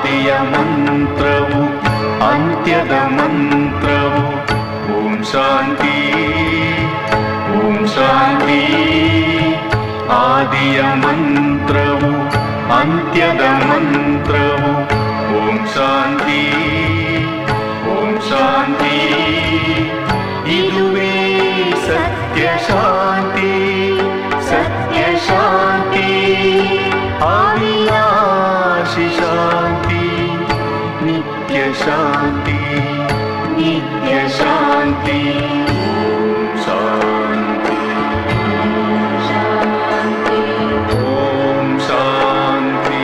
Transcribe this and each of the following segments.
ಆದಿಯ ಮಂತ್ರವು ಅಂತ್ಯದ ಮಂತ್ರವು. ಓಂ ಶಾಂತಿ ಓಂ ಶಾಂತಿ. ಆದಿಯ ಮಂತ್ರವು ಅಂತ್ಯದ ಮಂತ್ರವು. ಓಂ ಶಾಂತಿ ಓಂ ಶಾಂತಿ. ಇದುವೇ ಸತ್ಯ ಶಾಂತಿ ಸತ್ಯ ಶಾಂತಿ. ಅವಿನಾಶಿ ಶಾಂತಿ ನಿತ್ಯ ಶಾಂತಿ ನಿತ್ಯ ಶಾಂತಿ. ಶಾಂತಿ ಶಾಂತಿ. ಓಂ ಶಾಂತಿ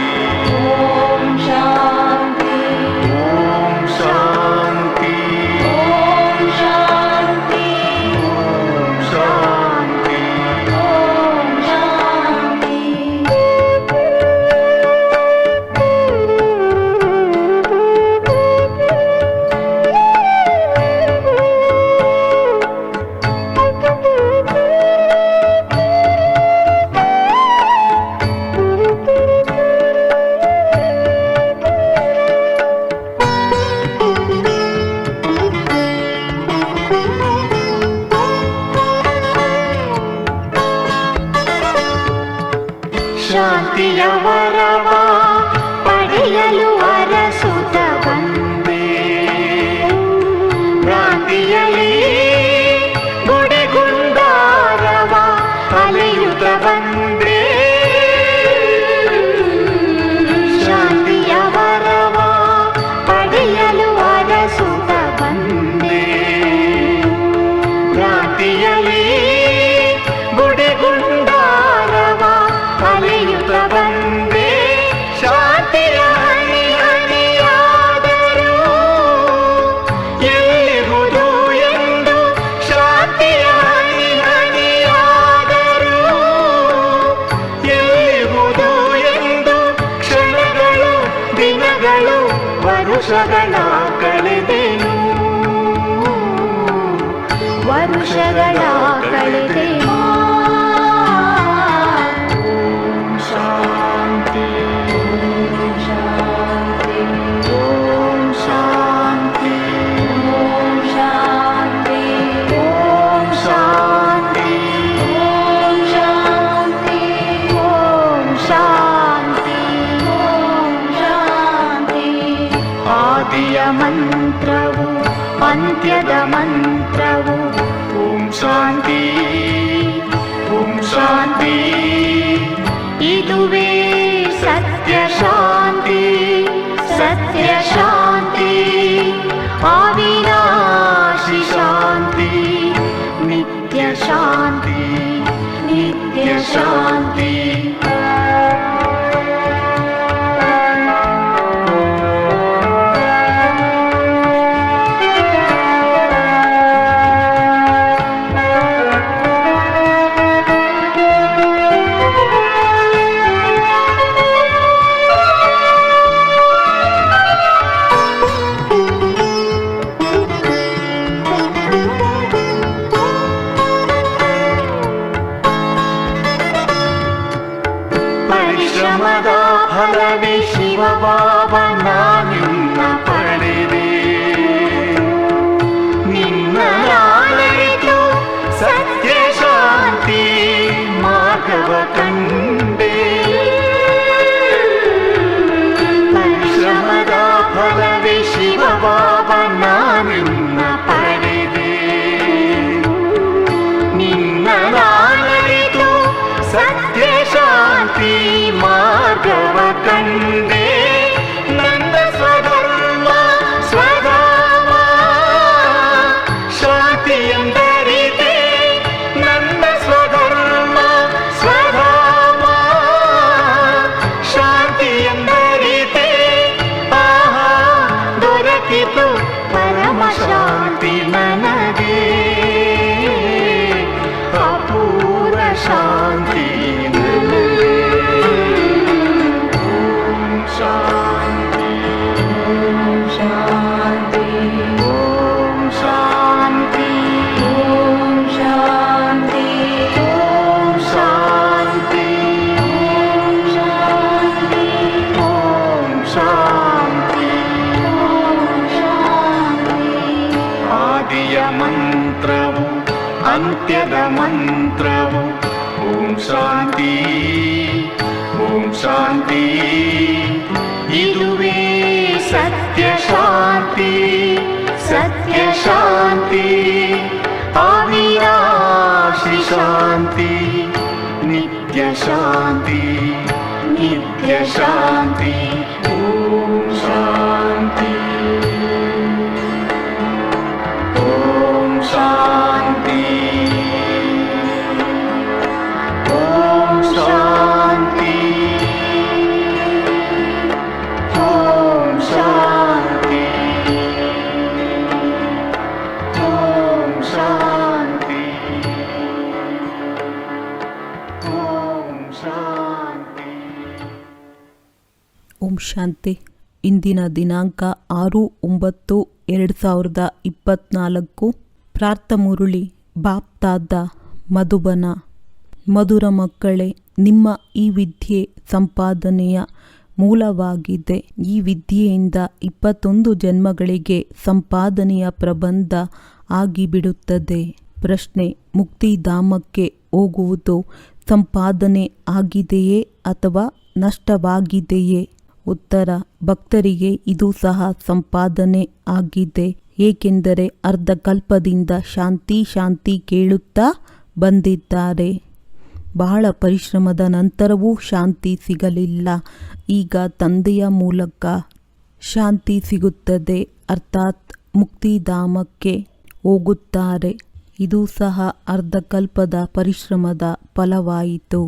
ಓಂ ಶಾಂತಿ ಓಂ ಶಾಂತಿ ಓಂ ಶಾಂತಿ ಓಂ ಶಾಂತಿ ಓಂ ಶಾಂತಿ. ಶಾಂತಿಯ ವರವ ಪಡೆಯಲು ಅರಸುತ್ತ ಬಂದೆ. ಭ್ರಾಂತಿಯಲ್ಲಿ ಗುಡಿಗುಂಡಾರವ ಅಲೆಯುತ್ತ ಬಂದೆ. ಶಾಂತಿಯ ವರವ ಪಡೆಯಲು ಅರಸುತ್ತ ಬಂದೆ. ಭ್ರಾಂತಿಯಲ್ಲಿ ಗುಡಿಗುಂಡಾರವ ಅಲೆಯುತ್ತ ಬಂದೆ. ಶಾಂತಿಯ ಹನಿ ಹನಿಯಾದರೂ ಎಲ್ಲಿರುವುದು ಎಂದು. ಶಾಂತಿಯ ಹನಿ ಹನಿಯಾದರೂ ಎಲ್ಲಿರುವುದು ಎಂದು. ಕ್ಷಣಗಳು ದಿನಗಳು ವರುಷಗಳ ಕಳೆದೆನು. ವರುಷಗಳ ಕಳೆದೆನು. ಶಾಂತಿ ಶಾಂತಿ ಓಂ ಶಾಂತಿ ಓಂ ಶಾಂತಿ ಓಂ ಶಾಂತಿ ಓಂ ಶಾಂತಿ ಓಂ ಶಾಂತಿ ಓಂ ಶಾಂತಿ. ಆದಿಯ ಮಂತ್ರವು ಅಂತ್ಯದ ಮಂತ್ರವು. ಓಂ ಶಾಂತಿ ಓಂ ಶಾಂತಿ. ಇದುವೇ ಸತ್ಯ ಶಾಂತಿ ಸತ್ಯ ಶಾಂತಿ. ಅವಿನಾಶಿ ಶಾಂತಿ ನಿತ್ಯ ಶಾಂತಿ ನಿತ್ಯ ಶಾಂತಿ. ಪರಿಶ್ರಮದ ಫಲವೇ ಶಿವ ಬಾಬಾ ನಾನಿನ್ನ ಪಡೆದೆ. ನಿನ್ನ ನಾಳೆತು ಸತ್ಯ ಶಾಂತಿ ಮಾರ್ಗವ ಕಂಡೆ. ಪರಿಶ್ರಮದ ಫಲವೇ ಶಿವ ಬಾಬಾ ನಾನಿನ್ನ ಪಡೆದೆ. ನಿನ್ನ ನಾಳೆತು ಸತ್ಯ ಶಾಂತಿ ಮಾರ್ಗವ ಕಂಡೆ. ನನ್ನ ಸ್ವಧರ್ಮ ಸ್ವಧಾಮ ಶಾಂತಿ ಎಂದರಿತೆ. ನನ್ನ ಸ್ವಧರ್ಮ ಸ್ವಧಾಮ ಶಾಂತಿ ಎಂದರಿತೆ. ಆಹಾ ದೊರಕಿತು ಪರಮ ಶಾಂತಿ ನನಗೆ. ಅಪೂರ್ವ ಶಾಂತಿ ನನಗೆ. ಓಂ ಅಂತ್ಯದ ಮಂತ್ರವು ಓಂ ಶಾಂತಿ ಓಂ ಶಾಂತಿ. ಇದುವೇ ಸತ್ಯ ಶಾಂತಿ ಸತ್ಯ ಶಾಂತಿ ಅವಿನಾಶಿ ಶಾಂತಿ ನಿತ್ಯ ಶಾಂತಿ ನಿತ್ಯ ಶಾಂತಿ. ಓಂ ಶಾಂತಿ ಓಂ ಶಾಂತಿ ಓಂ ಶಾಂತಿ ಓಂ ಶಾಂತಿ ಓಂ ಶಾಂತಿ ಓಂ ಶಾಂತಿ. ಓಂ ಶಾಂತಿ. ಇಂದಿನ ದಿನಾಂಕ 6/9/2024. ಪ್ರಾರ್ಥಮುರುಳಿ ಬಾಪ್ತಾದ ಮಧುಬನ. ಮಧುರ ಮಕ್ಕಳೇ, ನಿಮ್ಮ ಈ ವಿದ್ಯೆ ಸಂಪಾದನೆಯ ಮೂಲವಾಗಿದೆ. ಈ ವಿದ್ಯೆಯಿಂದ 21 ಜನ್ಮಗಳಿಗೆ ಸಂಪಾದನೆಯ ಪ್ರಬಂಧ ಆಗಿಬಿಡುತ್ತದೆ. ಪ್ರಶ್ನೆ: ಮುಕ್ತಿಧಾಮಕ್ಕೆ ಹೋಗುವುದು ಸಂಪಾದನೆ ಆಗಿದೆಯೇ ಅಥವಾ ನಷ್ಟವಾಗಿದೆಯೇ? ಉತ್ತರ: ಭಕ್ತರಿಗೆ ಇದು ಸಹ ಸಂಪಾದನೆ ಆಗಿದೆ. ಏಕೆಂದರೆ ಅರ್ಧಕಲ್ಪದಿಂದ ಶಾಂತಿ ಶಾಂತಿ ಕೇಳುತ್ತಾ ಬಂದಿದ್ದಾರೆ. ಬಹಳ ಪರಿಶ್ರಮದ ನಂತರವೂ ಶಾಂತಿ ಸಿಗಲಿಲ್ಲ. ಈಗ ತಂದೆಯ ಮೂಲಕ ಶಾಂತಿ ಸಿಗುತ್ತದೆ, ಅರ್ಥಾತ್ ಮುಕ್ತಿಧಾಮಕ್ಕೆ ಹೋಗುತ್ತಾರೆ. ಇದು ಸಹ ಅರ್ಧಕಲ್ಪದ ಪರಿಶ್ರಮದ ಫಲವಾಯಿತು.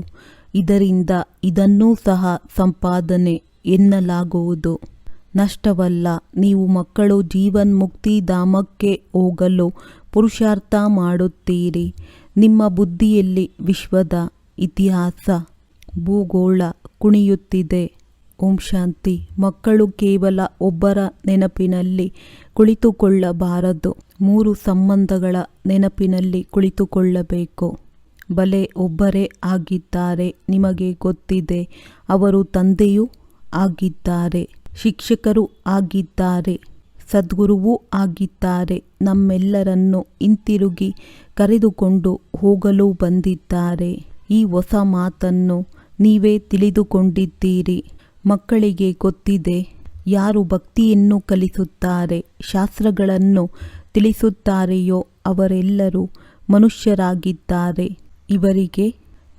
ಇದರಿಂದ ಇದನ್ನೂ ಸಹ ಸಂಪಾದನೆ ಎನ್ನಲಾಗುವುದು, ನಷ್ಟವಲ್ಲ. ನೀವು ಮಕ್ಕಳು ಜೀವನ್ಮುಕ್ತಿಧಾಮಕ್ಕೆ ಹೋಗಲು ಪುರುಷಾರ್ಥ ಮಾಡುತ್ತೀರಿ. ನಿಮ್ಮ ಬುದ್ಧಿಯಲ್ಲಿ ವಿಶ್ವದ ಇತಿಹಾಸ, ಭೂಗೋಳ ಕುಣಿಯುತ್ತಿದೆ. ಓಂ ಶಾಂತಿ. ಮಕ್ಕಳು ಕೇವಲ ಒಬ್ಬರ ನೆನಪಿನಲ್ಲಿ ಕುಳಿತುಕೊಳ್ಳಬಾರದು, 3 ಸಂಬಂಧಗಳ ನೆನಪಿನಲ್ಲಿ ಕುಳಿತುಕೊಳ್ಳಬೇಕು. ಬಲೆ ಒಬ್ಬರೇ ಆಗಿದ್ದಾರೆ, ನಿಮಗೆ ಗೊತ್ತಿದೆ. ಅವರು ತಂದೆಯೂ ಆಗಿದ್ದಾರೆ, ಶಿಕ್ಷಕರೂ ಆಗಿದ್ದಾರೆ, ಸದ್ಗುರುವೂ ಆಗಿದ್ದಾರೆ. ನಮ್ಮೆಲ್ಲರನ್ನು ಹಿಂತಿರುಗಿ ಕರೆದುಕೊಂಡು ಹೋಗಲು ಬಂದಿದ್ದಾರೆ. ಈ ಹೊಸ ಮಾತನ್ನು ನೀವೇ ತಿಳಿದುಕೊಂಡಿದ್ದೀರಿ. ಮಕ್ಕಳಿಗೆ ಗೊತ್ತಿದೆ, ಯಾರು ಭಕ್ತಿಯನ್ನು ಕಲಿಸುತ್ತಾರೆ, ಶಾಸ್ತ್ರಗಳನ್ನು ತಿಳಿಸುತ್ತಾರೆಯೋ ಅವರೆಲ್ಲರೂ ಮನುಷ್ಯರಾಗಿದ್ದಾರೆ. ಇವರಿಗೆ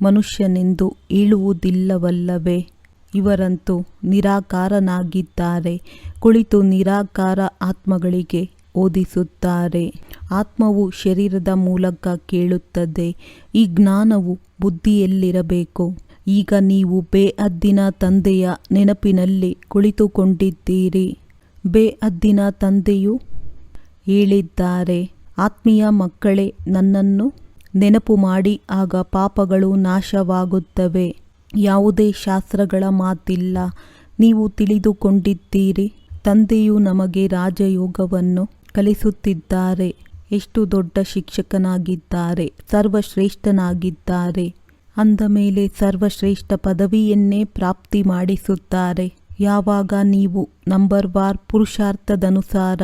ಮನುಷ್ಯನೆಂದು ಹೇಳುವುದಿಲ್ಲವಲ್ಲವೇ? ಇವರಂತೂ ನಿರಾಕಾರನಾಗಿದ್ದಾರೆ. ಕುಳಿತು ನಿರಾಕಾರ ಆತ್ಮಗಳಿಗೆ ಓದಿಸುತ್ತಾರೆ. ಆತ್ಮವು ಶರೀರದ ಮೂಲಕ ಕೇಳುತ್ತದೆ. ಈ ಜ್ಞಾನವು ಬುದ್ಧಿಯಲ್ಲಿರಬೇಕು. ಈಗ ನೀವು ಬೇಅದ್ದಿನ ತಂದೆಯ ನೆನಪಿನಲ್ಲಿ ಕುಳಿತುಕೊಂಡಿದ್ದೀರಿ. ಬೇಅದ್ದಿನ ತಂದೆಯು ಹೇಳಿದ್ದಾರೆ, ಆತ್ಮೀಯ ಮಕ್ಕಳೇ, ನನ್ನನ್ನು ನೆನಪು ಮಾಡಿ, ಆಗ ಪಾಪಗಳು ನಾಶವಾಗುತ್ತವೆ. ಯಾವುದೇ ಶಾಸ್ತ್ರಗಳ ಮಾತಿಲ್ಲ. ನೀವು ತಿಳಿದುಕೊಂಡಿದ್ದೀರಿ, ತಂದೆಯು ನಮಗೆ ರಾಜಯೋಗವನ್ನು ಕಲಿಸುತ್ತಿದ್ದಾರೆ. ಎಷ್ಟು ದೊಡ್ಡ ಶಿಕ್ಷಕನಾಗಿದ್ದಾರೆ, ಸರ್ವಶ್ರೇಷ್ಠನಾಗಿದ್ದಾರೆ. ಅಂದ ಮೇಲೆ ಸರ್ವಶ್ರೇಷ್ಠ ಪದವಿಯನ್ನೇ ಪ್ರಾಪ್ತಿ ಮಾಡಿಸುತ್ತಾರೆ. ಯಾವಾಗ ನೀವು ನಂಬರ್ವಾರ್ ಪುರುಷಾರ್ಥದನುಸಾರ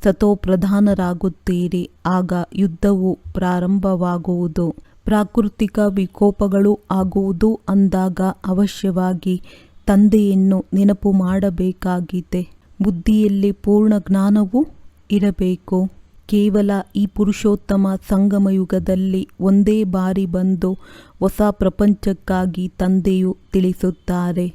ಸತೋಪ್ರಧಾನರಾಗುತ್ತೀರಿ, ಆಗ ಯುದ್ಧವು ಪ್ರಾರಂಭವಾಗುವುದು. ಪ್ರಾಕೃತಿಕ ವಿಕೋಪಗಳು ಆಗುವುದು ಅಂದಾಗ ಅವಶ್ಯವಾಗಿ ತಂದೆಯನ್ನು ನೆನಪು ಮಾಡಬೇಕಾಗಿದೆ. ಬುದ್ಧಿಯಲ್ಲಿ ಪೂರ್ಣ ಜ್ಞಾನವೂ ಇರಬೇಕು. ಕೇವಲ ಈ ಪುರುಷೋತ್ತಮ ಸಂಗಮಯುಗದಲ್ಲಿ ಒಂದೇ ಬಾರಿ ಬಂದು ಹೊಸ ಪ್ರಪಂಚಕ್ಕಾಗಿ ತಂದೆಯು ತಿಳಿಸುತ್ತಾರೆ.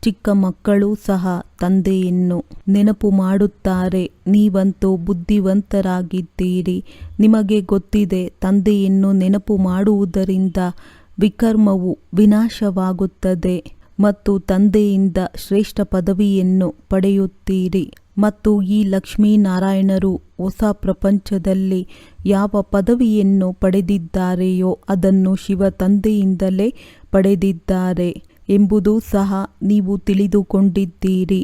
ಚಿಕ್ಕ ಮಕ್ಕಳು ಸಹ ತಂದೆಯನ್ನು ನೆನಪು ಮಾಡುತ್ತಾರೆ. ನೀವಂತೂ ಬುದ್ಧಿವಂತರಾಗಿದ್ದೀರಿ. ನಿಮಗೆ ಗೊತ್ತಿದೆ, ತಂದೆಯನ್ನು ನೆನಪು ಮಾಡುವುದರಿಂದ ವಿಕರ್ಮವು ವಿನಾಶವಾಗುತ್ತದೆ ಮತ್ತು ತಂದೆಯಿಂದ ಶ್ರೇಷ್ಠ ಪದವಿಯನ್ನು ಪಡೆಯುತ್ತೀರಿ. ಮತ್ತು ಈ ಲಕ್ಷ್ಮೀನಾರಾಯಣರು ಹೊಸ ಪ್ರಪಂಚದಲ್ಲಿ ಯಾವ ಪದವಿಯನ್ನು ಪಡೆದಿದ್ದಾರೆಯೋ ಅದನ್ನು ಶಿವ ತಂದೆಯಿಂದಲೇ ಪಡೆದಿದ್ದಾರೆ ಎಂಬುದು ಸಹ ನೀವು ತಿಳಿದುಕೊಂಡಿದ್ದೀರಿ.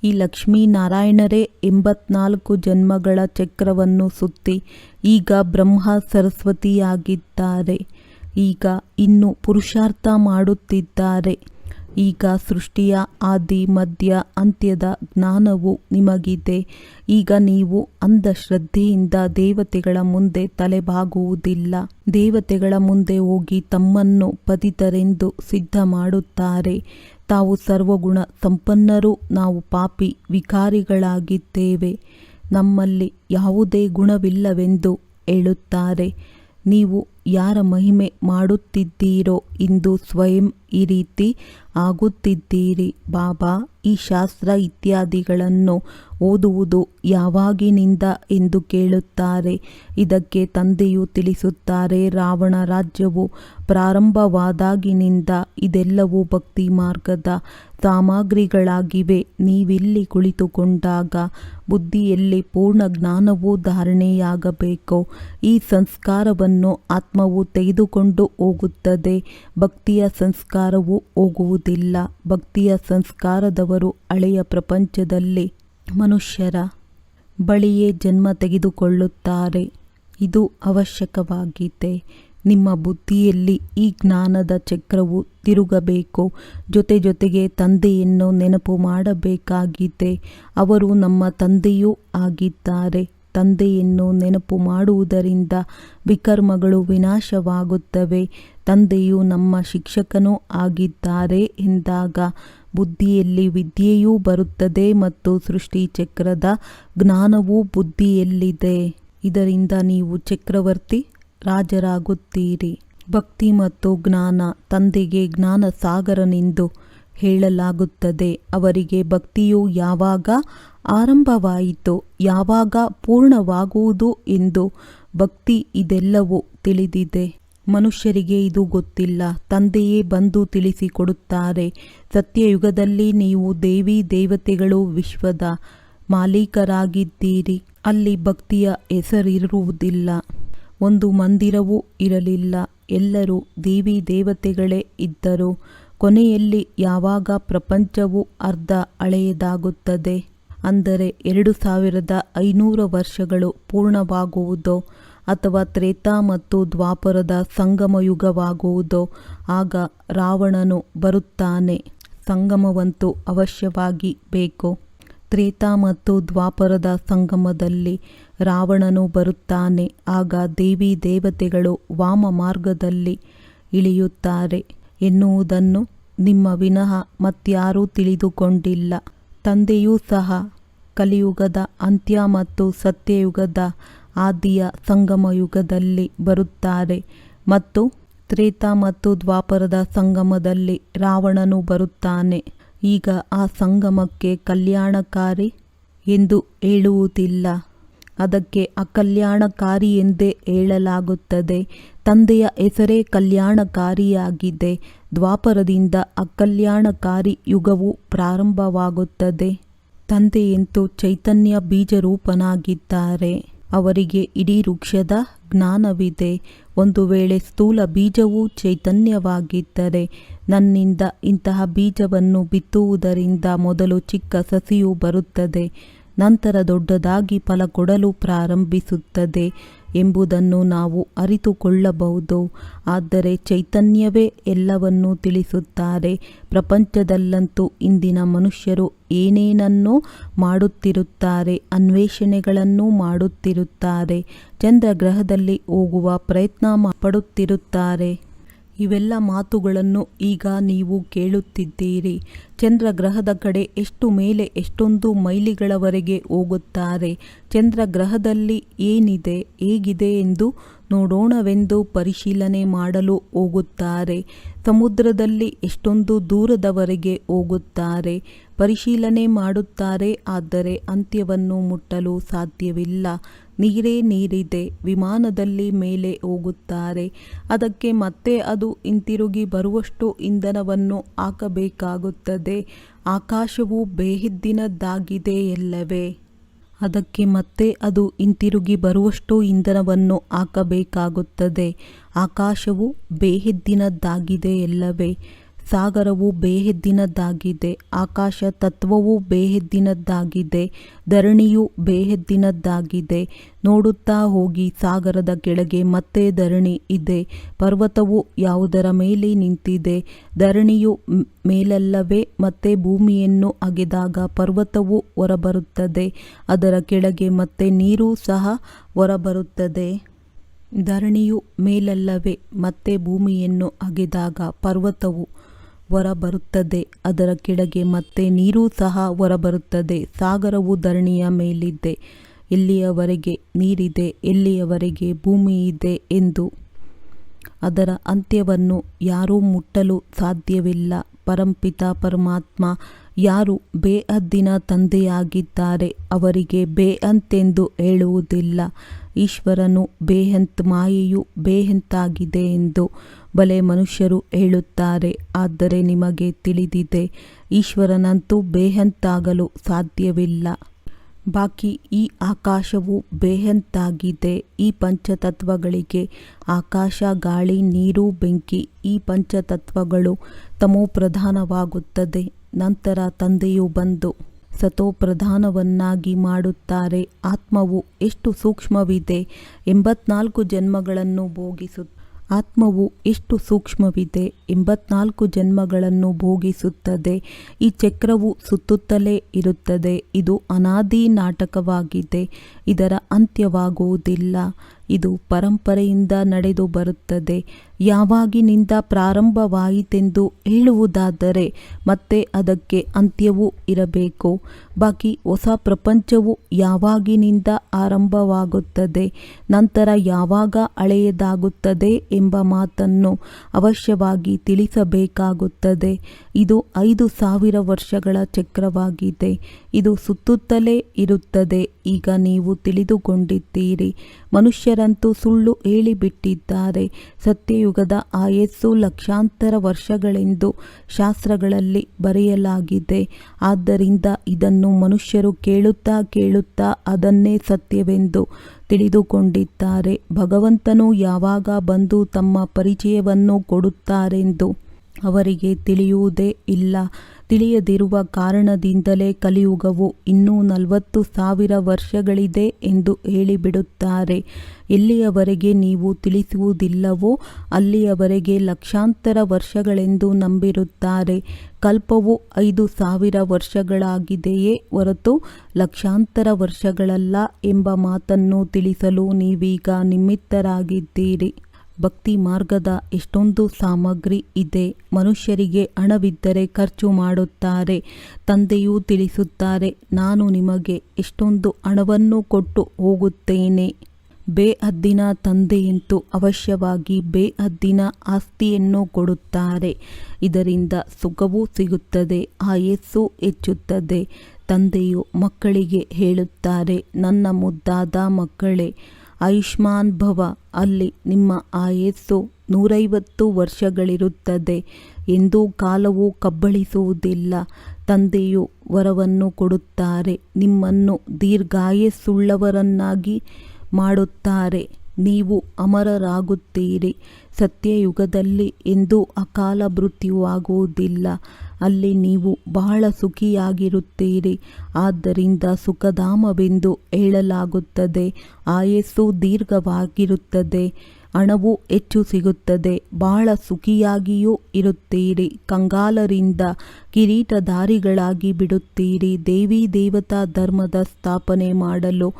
ಈ ಲಕ್ಷ್ಮೀನಾರಾಯಣರೇ 84 ಜನ್ಮಗಳ ಚಕ್ರವನ್ನು ಸುತ್ತಿ ಈಗ ಬ್ರಹ್ಮ ಸರಸ್ವತಿಯಾಗಿದ್ದಾರೆ. ಈಗ ಇನ್ನು ಪುರುಷಾರ್ಥ ಮಾಡುತ್ತಿದ್ದಾರೆ. ಈಗ ಸೃಷ್ಟಿಯ ಆದಿ ಮಧ್ಯ ಅಂತ್ಯದ ಜ್ಞಾನವು ನಿಮಗಿದೆ. ಈಗ ನೀವು ಅಂಧಶ್ರದ್ಧೆಯಿಂದ ದೇವತೆಗಳ ಮುಂದೆ ತಲೆಬಾಗುವುದಿಲ್ಲ. ದೇವತೆಗಳ ಮುಂದೆ ಹೋಗಿ ತಮ್ಮನ್ನು ಪತಿತರೆಂದು ಸಿದ್ಧ ಮಾಡುತ್ತಾರೆ. ತಾವು ಸರ್ವಗುಣ ಸಂಪನ್ನರು, ನಾವು ಪಾಪಿ ವಿಕಾರಿಗಳಾಗಿದ್ದೇವೆ, ನಮ್ಮಲ್ಲಿ ಯಾವುದೇ ಗುಣವಿಲ್ಲವೆಂದು ಹೇಳುತ್ತಾರೆ. ನೀವು ಯಾರ ಮಹಿಮೆ ಮಾಡುತ್ತಿದ್ದೀರೋ ಇಂದು ಸ್ವಯಂ ಈ ರೀತಿ ಆಗುತ್ತಿದ್ದೀರಿ. ಬಾಬಾ, ಈ ಶಾಸ್ತ್ರ ಇತ್ಯಾದಿಗಳನ್ನು ಓದುವುದು ಯಾವಾಗಿನಿಂದ ಎಂದು ಕೇಳುತ್ತಾರೆ. ಇದಕ್ಕೆ ತಂದೆಯು ತಿಳಿಸುತ್ತಾರೆ, ರಾವಣ ರಾಜ್ಯವು ಪ್ರಾರಂಭವಾದಾಗಿನಿಂದ ಇದೆಲ್ಲವೂ ಭಕ್ತಿ ಮಾರ್ಗದ ಸಾಮಗ್ರಿಗಳಾಗಿವೆ. ನೀವಿಲ್ಲಿ ಕುಳಿತುಕೊಂಡಾಗ ಬುದ್ಧಿಯಲ್ಲಿ ಪೂರ್ಣ ಜ್ಞಾನವು ಧಾರಣೆಯಾಗಬೇಕು. ಈ ಸಂಸ್ಕಾರವನ್ನು ಆತ್ಮವು ತೆಗೆದುಕೊಂಡು ಹೋಗುತ್ತದೆ. ಭಕ್ತಿಯ ಸಂಸ್ಕಾರವು ಹೋಗುವುದಿಲ್ಲ. ಭಕ್ತಿಯ ಸಂಸ್ಕಾರದವರು ಹಳೆಯ ಪ್ರಪಂಚದಲ್ಲಿ ಮನುಷ್ಯರ ಬಳಿಯೇ ಜನ್ಮ ತೆಗೆದುಕೊಳ್ಳುತ್ತಾರೆ. ಇದು ಅವಶ್ಯಕವಾಗಿದೆ. ನಿಮ್ಮ ಬುದ್ಧಿಯಲ್ಲಿ ಈ ಜ್ಞಾನದ ಚಕ್ರವು ತಿರುಗಬೇಕು. ಜೊತೆಗೆ ತಂದೆಯನ್ನು ನೆನಪು ಮಾಡಬೇಕಾಗಿದೆ. ಅವರು ನಮ್ಮ ತಂದೆಯೂ ಆಗಿದ್ದಾರೆ. ತಂದೆಯನ್ನು ನೆನಪು ಮಾಡುವುದರಿಂದ ವಿಕರ್ಮಗಳು ವಿನಾಶವಾಗುತ್ತವೆ. ತಂದೆಯು ನಮ್ಮ ಶಿಕ್ಷಕನೂ ಆಗಿದ್ದಾರೆ ಎಂದಾಗ ಬುದ್ಧಿಯಲ್ಲಿ ವಿದ್ಯೆಯೂ ಬರುತ್ತದೆ ಮತ್ತು ಸೃಷ್ಟಿ ಚಕ್ರದ ಜ್ಞಾನವೂ ಬುದ್ಧಿಯಲ್ಲಿದೆ. ಇದರಿಂದ ನೀವು ಚಕ್ರವರ್ತಿ ರಾಜರಾಗುತ್ತೀರಿ. ಭಕ್ತಿ ಮತ್ತು ಜ್ಞಾನ. ತಂದೆಗೆ ಜ್ಞಾನ ಸಾಗರನೆಂದು ಹೇಳಲಾಗುತ್ತದೆ. ಅವರಿಗೆ ಭಕ್ತಿಯು ಯಾವಾಗ ಆರಂಭವಾಯಿತು, ಯಾವಾಗ ಪೂರ್ಣವಾಗುವುದು ಎಂದು ಭಕ್ತಿ ಇದೆಲ್ಲವೂ ತಿಳಿದಿದೆ. ಮನುಷ್ಯರಿಗೆ ಇದು ಗೊತ್ತಿಲ್ಲ. ತಂದೆಯೇ ಬಂದು ತಿಳಿಸಿಕೊಡುತ್ತಾರೆ. ಸತ್ಯಯುಗದಲ್ಲಿ ನೀವು ದೇವಿ ದೇವತೆಗಳು ವಿಶ್ವದ ಮಾಲೀಕರಾಗಿದ್ದೀರಿ. ಅಲ್ಲಿ ಭಕ್ತಿಯ ಹೆಸರಿರುವುದಿಲ್ಲ. ಒಂದು ಮಂದಿರವೂ ಇರಲಿಲ್ಲ. ಎಲ್ಲರೂ ದೇವಿ ದೇವತೆಗಳೇ ಇದ್ದರು. ಕೊನೆಯಲ್ಲಿ ಯಾವಾಗ ಪ್ರಪಂಚವು ಅರ್ಧ ಹಳೆಯದಾಗುತ್ತದೆ, ಅಂದರೆ 2500 ವರ್ಷಗಳು ಪೂರ್ಣವಾಗುವುದೋ ಅಥವಾ ತ್ರೇತಾ ಮತ್ತು ದ್ವಾಪರದ ಸಂಗಮಯುಗವಾಗುವುದೋ ಆಗ ರಾವಣನು ಬರುತ್ತಾನೆ. ಸಂಗಮವಂತೂ ಅವಶ್ಯವಾಗಿ ಬೇಕು. ತ್ರೇತಾ ಮತ್ತು ದ್ವಾಪರದ ಸಂಗಮದಲ್ಲಿ ರಾವಣನು ಬರುತ್ತಾನೆ. ಆಗ ದೇವಿ ದೇವತೆಗಳು ವಾಮ ಮಾರ್ಗದಲ್ಲಿ ಇಳಿಯುತ್ತಾರೆ ಎನ್ನುವುದನ್ನು ನಿಮ್ಮ ವಿನಃ ಮತ್ಯಾರೂ ತಿಳಿದುಕೊಂಡಿಲ್ಲ. ತಂದೆಯೂ ಸಹ ಕಲಿಯುಗದ ಅಂತ್ಯ ಮತ್ತು ಸತ್ಯಯುಗದ ಆದಿಯ ಸಂಗಮಯುಗದಲ್ಲಿ ಬರುತ್ತಾರೆ ಮತ್ತು ತ್ರೇತಾ ಮತ್ತು ದ್ವಾಪರದ ಸಂಗಮದಲ್ಲಿ ರಾವಣನು ಬರುತ್ತಾನೆ. ಈಗ ಆ ಸಂಗಮಕ್ಕೆ ಕಲ್ಯಾಣಕಾರಿ ಎಂದು ಹೇಳುವುದಿಲ್ಲ, ಅದಕ್ಕೆ ಅಕಲ್ಯಾಣಕಾರಿ ಎಂದೇ ಹೇಳಲಾಗುತ್ತದೆ. ತಂದೆಯ ಹೆಸರೇ ಕಲ್ಯಾಣಕಾರಿಯಾಗಿದೆ. ದ್ವಾಪರದಿಂದ ಅಕಲ್ಯಾಣಕಾರಿ ಯುಗವು ಪ್ರಾರಂಭವಾಗುತ್ತದೆ. ತಂದೆಯಂತೂ ಚೈತನ್ಯ ಬೀಜರೂಪನಾಗಿದ್ದಾರೆ. ಅವರಿಗೆ ಇಡೀ ವೃಕ್ಷದ ಜ್ಞಾನವಿದೆ. ಒಂದು ವೇಳೆ ಸ್ಥೂಲ ಬೀಜವು ಚೈತನ್ಯವಾಗಿದ್ದರೆ ನನ್ನಿಂದ ಇಂತಹ ಬೀಜವನ್ನು ಬಿತ್ತುವುದರಿಂದ ಮೊದಲು ಚಿಕ್ಕ ಸಸಿಯು ಬರುತ್ತದೆ, ನಂತರ ದೊಡ್ಡದಾಗಿ ಫಲ ಕೊಡಲು ಪ್ರಾರಂಭಿಸುತ್ತದೆ ಎಂಬುದನ್ನು ನಾವು ಅರಿತುಕೊಳ್ಳಬಹುದು. ಆದರೆ ಚೈತನ್ಯವೇ ಎಲ್ಲವನ್ನೂ ತಿಳಿಸುತ್ತಾರೆ. ಪ್ರಪಂಚದಲ್ಲಂತೂ ಇಂದಿನ ಮನುಷ್ಯರು ಏನೇನನ್ನೋ ಮಾಡುತ್ತಿರುತ್ತಾರೆ, ಅನ್ವೇಷಣೆಗಳನ್ನು ಮಾಡುತ್ತಿರುತ್ತಾರೆ, ಚಂದ್ರಗ್ರಹದಲ್ಲಿ ಹೋಗುವ ಪ್ರಯತ್ನ ಪಡುತ್ತಿರುತ್ತಾರೆ. ಇವೆಲ್ಲ ಮಾತುಗಳನ್ನು ಈಗ ನೀವು ಕೇಳುತ್ತಿದ್ದೀರಿ. ಚಂದ್ರಗ್ರಹದ ಕಡೆ ಎಷ್ಟು ಮೇಲೆ ಎಷ್ಟೊಂದು ಮೈಲಿಗಳವರೆಗೆ ಹೋಗುತ್ತಾರೆ. ಚಂದ್ರಗ್ರಹದಲ್ಲಿ ಏನಿದೆ ಹೇಗಿದೆ ಎಂದು ನೋಡೋಣವೆಂದು ಪರಿಶೀಲನೆ ಮಾಡಲು ಹೋಗುತ್ತಾರೆ. ಸಮುದ್ರದಲ್ಲಿ ಎಷ್ಟೊಂದು ದೂರದವರೆಗೆ ಹೋಗುತ್ತಾರೆ, ಪರಿಶೀಲನೆ ಮಾಡುತ್ತಾರೆ. ಆದರೆ ಅಂತ್ಯವನ್ನು ಮುಟ್ಟಲು ಸಾಧ್ಯವಿಲ್ಲ. ನೀರೇ ನೀರಿದೆ. ವಿಮಾನದಲ್ಲಿ ಮೇಲೆ ಹೋಗುತ್ತಾರೆ. ಅದಕ್ಕೆ ಮತ್ತೆ ಅದು ಹಿಂತಿರುಗಿ ಬರುವಷ್ಟು ಇಂಧನವನ್ನು ಹಾಕಬೇಕಾಗುತ್ತದೆ. ಆಕಾಶವು ಬೇಹಿದ್ದಿನದ್ದಾಗಿದೆ ಎಲ್ಲವೇ. ಅದಕ್ಕೆ ಮತ್ತೆ ಅದು ಹಿಂತಿರುಗಿ ಬರುವಷ್ಟು ಇಂಧನವನ್ನು ಹಾಕಬೇಕಾಗುತ್ತದೆ. ಆಕಾಶವು ಬೇಹಿದ್ದಿನದ್ದಾಗಿದೆ ಎಲ್ಲವೇ. ಸಾಗರವು ಬೇಹದ್ದಿನದ್ದಾಗಿದೆ, ಆಕಾಶ ತತ್ವವು ಬೇಹದ್ದಿನದ್ದಾಗಿದೆ, ಧರಣಿಯು ಬೇಹದ್ದಿನದ್ದಾಗಿದೆ. ನೋಡುತ್ತಾ ಹೋಗಿ, ಸಾಗರದ ಕೆಳಗೆ ಮತ್ತೆ ಧರಣಿ ಇದೆ. ಪರ್ವತವು ಯಾವುದರ ಮೇಲೆ ನಿಂತಿದೆ? ಧರಣಿಯು ಮೇಲಲ್ಲವೇ? ಮತ್ತೆ ಭೂಮಿಯನ್ನು ಅಗೆದಾಗ ಪರ್ವತವು ಹೊರಬರುತ್ತದೆ, ಅದರ ಕೆಳಗೆ ಮತ್ತೆ ನೀರು ಸಹ ಹೊರಬರುತ್ತದೆ. ಧರಣಿಯು ಮೇಲಲ್ಲವೇ? ಮತ್ತೆ ಭೂಮಿಯನ್ನು ಅಗೆದಾಗ ಪರ್ವತವು ಹೊರಬರುತ್ತದೆ, ಅದರ ಕೆಳಗೆ ಮತ್ತೆ ನೀರು ಸಹ ಹೊರಬರುತ್ತದೆ. ಸಾಗರವು ಧರಣಿಯ ಮೇಲಿದೆ. ಎಲ್ಲಿಯವರೆಗೆ ನೀರಿದೆ, ಎಲ್ಲಿಯವರೆಗೆ ಭೂಮಿ ಇದೆ ಎಂದು ಅದರ ಅಂತ್ಯವನ್ನು ಯಾರೂ ಮುಟ್ಟಲು ಸಾಧ್ಯವಿಲ್ಲ. ಪರಂಪಿತ ಪರಮಾತ್ಮ ಯಾರು ಬೇಹದ್ದಿನ ತಂದೆಯಾಗಿದ್ದಾರೆ ಅವರಿಗೆ ಬೇಹಂತೆಂದು ಹೇಳುವುದಿಲ್ಲ. ಈಶ್ವರನು ಬೇಹಂತ್, ಮಾಯೆಯು ಬೇಹಂತಾಗಿದೆ ಎಂದು ಬಲೆ ಮನುಷ್ಯರು ಹೇಳುತ್ತಾರೆ. ಆದರೆ ನಿಮಗೆ ತಿಳಿದಿದೆ, ಈಶ್ವರನಂತೂ ಬೇಹಂತಾಗಲು ಸಾಧ್ಯವಿಲ್ಲ. ಬಾಕಿ ಈ ಆಕಾಶವು ಬೇಹಂತಾಗಿದೆ. ಈ ಪಂಚತತ್ವಗಳಿಗೆ ಆಕಾಶ, ಗಾಳಿ, ನೀರು, ಬೆಂಕಿ, ಈ ಪಂಚತತ್ವಗಳು ತಮೋಪ್ರಧಾನವಾಗುತ್ತದೆ. ನಂತರ ತಂದೆಯು ಬಂದು ಸತೋಪ್ರಧಾನವನ್ನಾಗಿ ಮಾಡುತ್ತಾರೆ. ಆತ್ಮವು ಎಷ್ಟು ಸೂಕ್ಷ್ಮವಿದೆ, 84 ಜನ್ಮಗಳನ್ನು ಭೋಗಿಸುತ್ತದೆ. ಆತ್ಮವು ಎಷ್ಟು ಸೂಕ್ಷ್ಮವಿದೆ, 84 ಜನ್ಮಗಳನ್ನು ಭೋಗಿಸುತ್ತದೆ. ಈ ಚಕ್ರವು ಸುತ್ತುತ್ತಲೇ ಇರುತ್ತದೆ. ಇದು ಅನಾದಿ ನಾಟಕವಾಗಿದೆ, ಇದರ ಅಂತ್ಯವಾಗುವುದಿಲ್ಲ. ಇದು ಪರಂಪರೆಯಿಂದ ನಡೆದು ಬರುತ್ತದೆ. ಯಾವಾಗಿನಿಂದ ಪ್ರಾರಂಭವಾಯಿತೆಂದು ಹೇಳುವುದಾದರೆ ಮತ್ತೆ ಅದಕ್ಕೆ ಅಂತ್ಯವೂ ಇರಬೇಕು. ಬಾಕಿ ಹೊಸ ಪ್ರಪಂಚವು ಯಾವಾಗಿನಿಂದ ಆರಂಭವಾಗುತ್ತದೆ, ನಂತರ ಯಾವಾಗ ಹಳೆಯದಾಗುತ್ತದೆ ಎಂಬ ಮಾತನ್ನು ಅವಶ್ಯವಾಗಿ ತಿಳಿಸಬೇಕಾಗುತ್ತದೆ. ಇದು 5000 ವರ್ಷಗಳ ಚಕ್ರವಾಗಿದೆ. ಇದು ಸುತ್ತುತ್ತಲೇ ಇರುತ್ತದೆ. ಈಗ ನೀವು ತಿಳಿದುಕೊಂಡಿದ್ದೀರಿ. ಮನುಷ್ಯರಂತೂ ಸುಳ್ಳು ಹೇಳಿಬಿಟ್ಟಿದ್ದಾರೆ. ಸತ್ಯಯುಗದ ಆಯಸ್ಸು ಲಕ್ಷಾಂತರ ವರ್ಷಗಳೆಂದು ಶಾಸ್ತ್ರಗಳಲ್ಲಿ ಬರೆಯಲಾಗಿದೆ. ಆದ್ದರಿಂದ ಇದನ್ನು ಮನುಷ್ಯರು ಕೇಳುತ್ತಾ ಕೇಳುತ್ತಾ ಅದನ್ನೇ ಸತ್ಯವೆಂದು ತಿಳಿದುಕೊಂಡಿದ್ದಾರೆ. ಭಗವಂತನು ಯಾವಾಗ ಬಂದು ತಮ್ಮ ಪರಿಚಯವನ್ನು ಕೊಡುತ್ತಾರೆಂದು ಅವರಿಗೆ ತಿಳಿಯುವುದೇ ಇಲ್ಲ. ತಿಳಿಯದಿರುವ ಕಾರಣದಿಂದಲೇ ಕಲಿಯುಗವು ಇನ್ನೂ 40,000 ವರ್ಷಗಳಿದೆ ಎಂದು ಹೇಳಿಬಿಡುತ್ತಾರೆ. ಎಲ್ಲಿಯವರೆಗೆ ನೀವು ತಿಳಿಸುವುದಿಲ್ಲವೋ ಅಲ್ಲಿಯವರೆಗೆ ಲಕ್ಷಾಂತರ ವರ್ಷಗಳೆಂದು ನಂಬಿರುತ್ತಾರೆ. ಕಲ್ಪವು 5000 ವರ್ಷಗಳಾಗಿದೆಯೇ ಹೊರತು ಲಕ್ಷಾಂತರ ವರ್ಷಗಳಲ್ಲ ಎಂಬ ಮಾತನ್ನು ತಿಳಿಸಲು ನೀವೀಗ ನಿಮಿತ್ತರಾಗಿದ್ದೀರಿ. ಭಕ್ತಿ ಮಾರ್ಗದ ಎಷ್ಟೊಂದು ಸಾಮಗ್ರಿ ಇದೆ. ಮನುಷ್ಯರಿಗೆ ಹಣವಿದ್ದರೆ ಖರ್ಚು ಮಾಡುತ್ತಾರೆ. ತಂದೆಯೂ ತಿಳಿಸುತ್ತಾರೆ, ನಾನು ನಿಮಗೆ ಎಷ್ಟೊಂದು ಹಣವನ್ನು ಕೊಟ್ಟು ಹೋಗುತ್ತೇನೆ. ಬೇಹದ್ದಿನ ತಂದೆಯಂತೂ ಅವಶ್ಯವಾಗಿ ಬೇಹದ್ದಿನ ಆಸ್ತಿಯನ್ನು ಕೊಡುತ್ತಾರೆ. ಇದರಿಂದ ಸುಖವೂ ಸಿಗುತ್ತದೆ, ಆಯಸ್ಸು ಹೆಚ್ಚುತ್ತದೆ. ತಂದೆಯು ಮಕ್ಕಳಿಗೆ ಹೇಳುತ್ತಾರೆ, ನನ್ನ ಮುದ್ದಾದ ಮಕ್ಕಳೇ, ಆಯುಷ್ಮಾನ್ ಭವ. ಅಲ್ಲಿ ನಿಮ್ಮ ಆಯಸ್ಸು 150 ವರ್ಷಗಳಿರುತ್ತದೆ. ಎಂದೂ ಕಾಲವು ಕಬ್ಬಳಿಸುವುದಿಲ್ಲ. ತಂದೆಯು ವರವನ್ನು ಕೊಡುತ್ತಾರೆ, ನಿಮ್ಮನ್ನು ದೀರ್ಘಾಯಸ್ಸುಳ್ಳವರನ್ನಾಗಿ ಮಾಡುತ್ತಾರೆ. ನೀವು ಅಮರರಾಗುತ್ತೀರಿ. ಸತ್ಯಯುಗದಲ್ಲಿ ಎಂದೂ ಅಕಾಲ ಮೃತ್ಯುವಾಗುವುದಿಲ್ಲ. ಅಲ್ಲಿ ನೀವು ಬಹಳ ಸುಖಿಯಾಗಿರುತ್ತೀರಿ. ಆದ್ದರಿಂದ ಸುಖಧಾಮವೆಂದು ಹೇಳಲಾಗುತ್ತದೆ. ಆಯಸ್ಸು ದೀರ್ಘವಾಗಿರುತ್ತದೆ, ಹಣವು ಹೆಚ್ಚು ಸಿಗುತ್ತದೆ, ಬಹಳ ಸುಖಿಯಾಗಿಯೂ ಇರುತ್ತೀರಿ. ಕಂಗಾಲರಿಂದ ಕಿರೀಟಧಾರಿಗಳಾಗಿ ಬಿಡುತ್ತೀರಿ. ದೇವಿ ದೇವತಾ ಧರ್ಮದ ಸ್ಥಾಪನೆ ಮಾಡಲು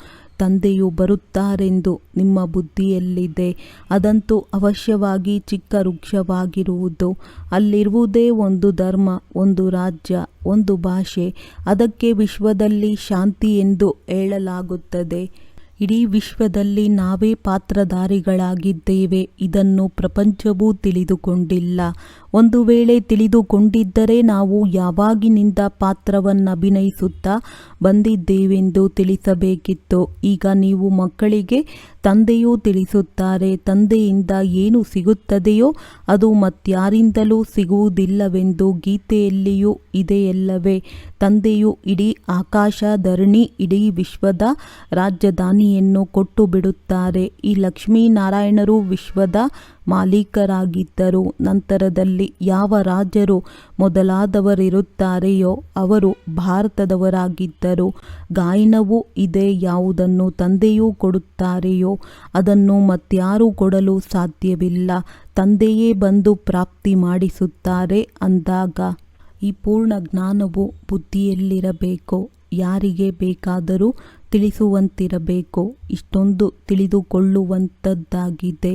ತಂದೆಯು ಬರುತ್ತಾರೆಂದು ನಿಮ್ಮ ಬುದ್ಧಿಯಲ್ಲಿದೆ. ಅದಂತೂ ಅವಶ್ಯವಾಗಿ ಚಿಕ್ಕ ವೃಕ್ಷವಾಗಿರುವುದು. ಅಲ್ಲಿರುವುದೇ ಒಂದು ಧರ್ಮ, ಒಂದು ರಾಜ್ಯ, ಒಂದು ಭಾಷೆ. ಅದಕ್ಕೆ ವಿಶ್ವದಲ್ಲಿ ಶಾಂತಿ ಎಂದು ಹೇಳಲಾಗುತ್ತದೆ. ಇಡೀ ವಿಶ್ವದಲ್ಲಿ ನಾವೇ ಪಾತ್ರಧಾರಿಗಳಾಗಿದ್ದೇವೆ. ಇದನ್ನು ಪ್ರಪಂಚವೂ ತಿಳಿದುಕೊಂಡಿಲ್ಲ. ಒಂದು ವೇಳೆ ತಿಳಿದುಕೊಂಡಿದ್ದರೆ ನಾವು ಯಾವಾಗಿನಿಂದ ಪಾತ್ರವನ್ನಭಿನಯಿಸುತ್ತಾ ಬಂದಿದ್ದೇವೆಂದು ತಿಳಿಸಬೇಕಿತ್ತು. ಈಗ ನೀವು ಮಕ್ಕಳಿಗೆ ತಂದೆಯೂ ತಿಳಿಸುತ್ತಾರೆ, ತಂದೆಯಿಂದ ಏನು ಸಿಗುತ್ತದೆಯೋ ಅದು ಮತ್ಯಾರಿಂದಲೂ ಸಿಗುವುದಿಲ್ಲವೆಂದು ಗೀತೆಯಲ್ಲಿಯೂ ಇದೆಯಲ್ಲವೇ. ತಂದೆಯು ಇಡೀ ಆಕಾಶ, ಧರಣಿ, ಇಡೀ ವಿಶ್ವದ ರಾಜಧಾನಿಯನ್ನು ಕೊಟ್ಟು ಬಿಡುತ್ತಾರೆ. ಈ ಲಕ್ಷ್ಮೀನಾರಾಯಣರು ವಿಶ್ವದ ಮಾಲೀಕರಾಗಿದ್ದರು. ನಂತರದಲ್ಲಿ ಯಾವ ರಾಜರು ಮೊದಲಾದವರಿರುತ್ತಾರೆಯೋ ಅವರು ಭಾರತದವರಾಗಿದ್ದರು. ಗಾಯನವೂ ಇದೇ, ಯಾವುದನ್ನು ತಂದೆಯೂ ಕೊಡುತ್ತಾರೆಯೋ ಅದನ್ನು ಮತ್ಯಾರೂ ಕೊಡಲು ಸಾಧ್ಯವಿಲ್ಲ. ತಂದೆಯೇ ಬಂದು ಪ್ರಾಪ್ತಿ ಮಾಡಿಸುತ್ತಾರೆ ಅಂದಾಗ ಈ ಪೂರ್ಣ ಜ್ಞಾನವು ಬುದ್ಧಿಯಲ್ಲಿರಬೇಕು. ಯಾರಿಗೆ ಬೇಕಾದರೂ ತಿಳಿಸುವಂತಿರಬೇಕು. ಇಷ್ಟೊಂದು ತಿಳಿದುಕೊಳ್ಳುವಂಥದ್ದಾಗಿದೆ.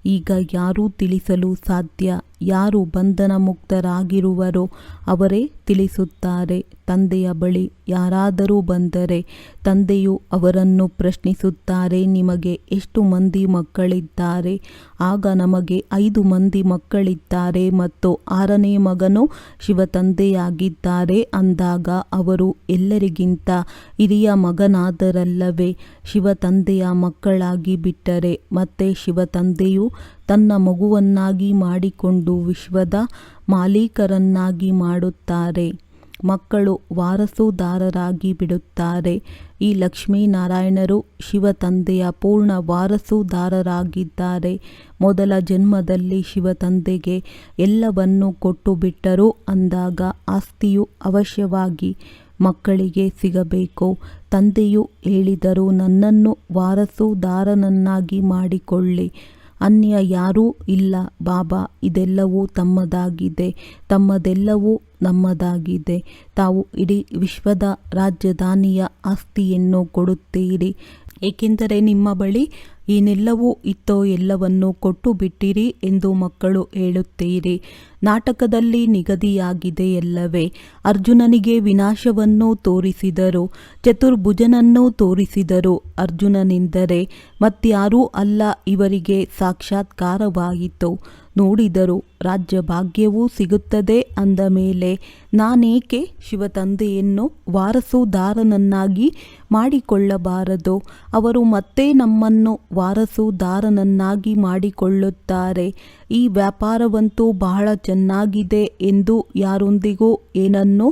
ಈಗ ಯಾರೂ ತಿಳಿಸಲು ಸಾಧ್ಯ. ಯಾರು ಬಂಧನ ಮುಕ್ತರಾಗಿರುವರೋ ಅವರೇ ತಿಳಿಸುತ್ತಾರೆ. ತಂದೆಯ ಬಳಿ ಯಾರಾದರೂ ಬಂದರೆ ತಂದೆಯು ಅವರನ್ನು ಪ್ರಶ್ನಿಸುತ್ತಾರೆ, ನಿಮಗೆ ಎಷ್ಟು ಮಂದಿ ಮಕ್ಕಳಿದ್ದಾರೆ? ಆಗ ನಮಗೆ 5 ಮಂದಿ ಮಕ್ಕಳಿದ್ದಾರೆ ಮತ್ತು 6ನೇ ಮಗನು ಶಿವತಂದೆಯಾಗಿದ್ದಾರೆ ಅಂದಾಗ ಅವರು ಎಲ್ಲರಿಗಿಂತ ಹಿರಿಯ ಮಗನಾದರಲ್ಲವೇ? ಶಿವತಂದೆಯ ಮಕ್ಕಳಾಗಿ ಬಿಟ್ಟರೆ ಮತ್ತೆ ಶಿವತಂದೆಯು ತನ್ನ ಮಗುವನ್ನಾಗಿ ಮಾಡಿಕೊಂಡು ವಿಶ್ವದ ಮಾಲೀಕರನ್ನಾಗಿ ಮಾಡುತ್ತಾರೆ. ಮಕ್ಕಳು ವಾರಸುದಾರರಾಗಿ ಬಿಡುತ್ತಾರೆ. ಈ ಲಕ್ಷ್ಮೀನಾರಾಯಣರು ಶಿವತಂದೆಯ ಪೂರ್ಣ ವಾರಸುದಾರರಾಗಿದ್ದಾರೆ. ಮೊದಲ ಜನ್ಮದಲ್ಲಿ ಶಿವತಂದೆಗೆ ಎಲ್ಲವನ್ನೂ ಕೊಟ್ಟು ಬಿಟ್ಟರು ಅಂದಾಗ ಆಸ್ತಿಯು ಅವಶ್ಯವಾಗಿ ಮಕ್ಕಳಿಗೆ ಸಿಗಬೇಕು. ತಂದೆಯು ಹೇಳಿದರು, ನನ್ನನ್ನು ವಾರಸುದಾರನನ್ನಾಗಿ ಮಾಡಿಕೊಳ್ಳಿ, ಅನ್ಯ ಯಾರೂ ಇಲ್ಲ ಬಾಬಾ. ಇದೆಲ್ಲವೂ ತಮ್ಮದಾಗಿದೆ, ತಮ್ಮದೆಲ್ಲವೂ ನಮ್ಮದಾಗಿದೆ. ತಾವು ಇಡೀ ವಿಶ್ವದ ರಾಜಧಾನಿಯ ಆಸ್ತಿಯನ್ನು ಕೊಡುತ್ತೀರಿ, ಏಕೆಂದರೆ ನಿಮ್ಮ ಬಳಿ ಏನೆಲ್ಲವೂ ಇತ್ತೋ ಎಲ್ಲವನ್ನೂ ಕೊಟ್ಟು ಬಿಟ್ಟಿರಿ ಎಂದು ಮಕ್ಕಳು ಹೇಳುತ್ತೀರಿ. ನಾಟಕದಲ್ಲಿ ನಿಗದಿಯಾಗಿದೆಯಲ್ಲವೇ? ಅರ್ಜುನನಿಗೆ ವಿನಾಶವನ್ನು ತೋರಿಸಿದರು, ಚತುರ್ಭುಜನನ್ನು ತೋರಿಸಿದರು. ಅರ್ಜುನನೆಂದರೆ ಮತ್ಯಾರೂ ಅಲ್ಲ, ಇವರಿಗೆ ಸಾಕ್ಷಾತ್ಕಾರವಾಯಿತು. ನೋಡಿದರು, ರಾಜ್ಯ ಭಾಗ್ಯವೂ ಸಿಗುತ್ತದೆ ಅಂದ ಮೇಲೆ ನಾನೇಕೆ ಶಿವತಂದೆಯನ್ನು ವಾರಸುದಾರನನ್ನಾಗಿ ಮಾಡಿಕೊಳ್ಳಬಾರದು? ಅವರು ಮತ್ತೆ ನಮ್ಮನ್ನು ವಾರಸುದಾರನನ್ನಾಗಿ ಮಾಡಿಕೊಳ್ಳುತ್ತಾರೆ. ಈ ವ್ಯಾಪಾರವಂತೂ ಬಹಳ ಚೆನ್ನಾಗಿದೆ ಎಂದು ಯಾರೊಂದಿಗೂ ಏನನ್ನೂ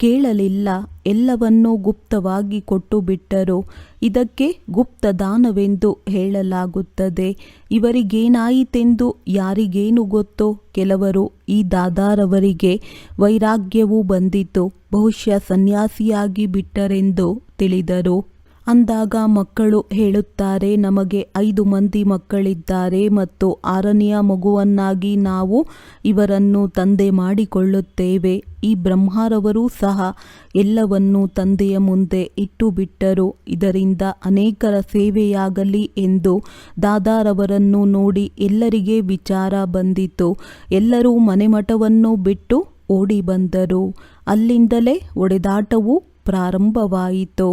ಕೇಳಲಿಲ್ಲ. ಎಲ್ಲವನ್ನೂ ಗುಪ್ತವಾಗಿ ಕೊಟ್ಟು ಬಿಟ್ಟರು. ಇದಕ್ಕೆ ಗುಪ್ತದಾನವೆಂದು ಹೇಳಲಾಗುತ್ತದೆ. ಇವರಿಗೇನಾಯಿತೆಂದು ಯಾರಿಗೇನು ಗೊತ್ತೋ? ಕೆಲವರು ಈ ದಾದಾರವರಿಗೆ ವೈರಾಗ್ಯವೂ ಬಂದಿತು, ಬಹುಶಃ ಸನ್ಯಾಸಿಯಾಗಿ ಬಿಟ್ಟರೆಂದು ತಿಳಿದರು. ಅಂದಾಗ ಮಕ್ಕಳು ಹೇಳುತ್ತಾರೆ, ನಮಗೆ 5 ಮಂದಿ ಮಕ್ಕಳಿದ್ದಾರೆ ಮತ್ತು 6ನೆಯ ಮಗುವನ್ನಾಗಿ ನಾವು ಇವರನ್ನು ತಂದೆ ಮಾಡಿಕೊಳ್ಳುತ್ತೇವೆ. ಈ ಬ್ರಹ್ಮರವರು ಸಹ ಎಲ್ಲವನ್ನೂ ತಂದೆಯ ಮುಂದೆ ಇಟ್ಟು ಬಿಟ್ಟರು. ಇದರಿಂದ ಅನೇಕರ ಸೇವೆಯಾಗಲಿ ಎಂದು ದಾದಾರವರನ್ನು ನೋಡಿ ಎಲ್ಲರಿಗೆ ವಿಚಾರ ಬಂದಿತು. ಎಲ್ಲರೂ ಮನೆಮಠವನ್ನು ಬಿಟ್ಟು ಓಡಿ ಬಂದರು. ಅಲ್ಲಿಂದಲೇ ಒಡೆದಾಟವು ಪ್ರಾರಂಭವಾಯಿತು.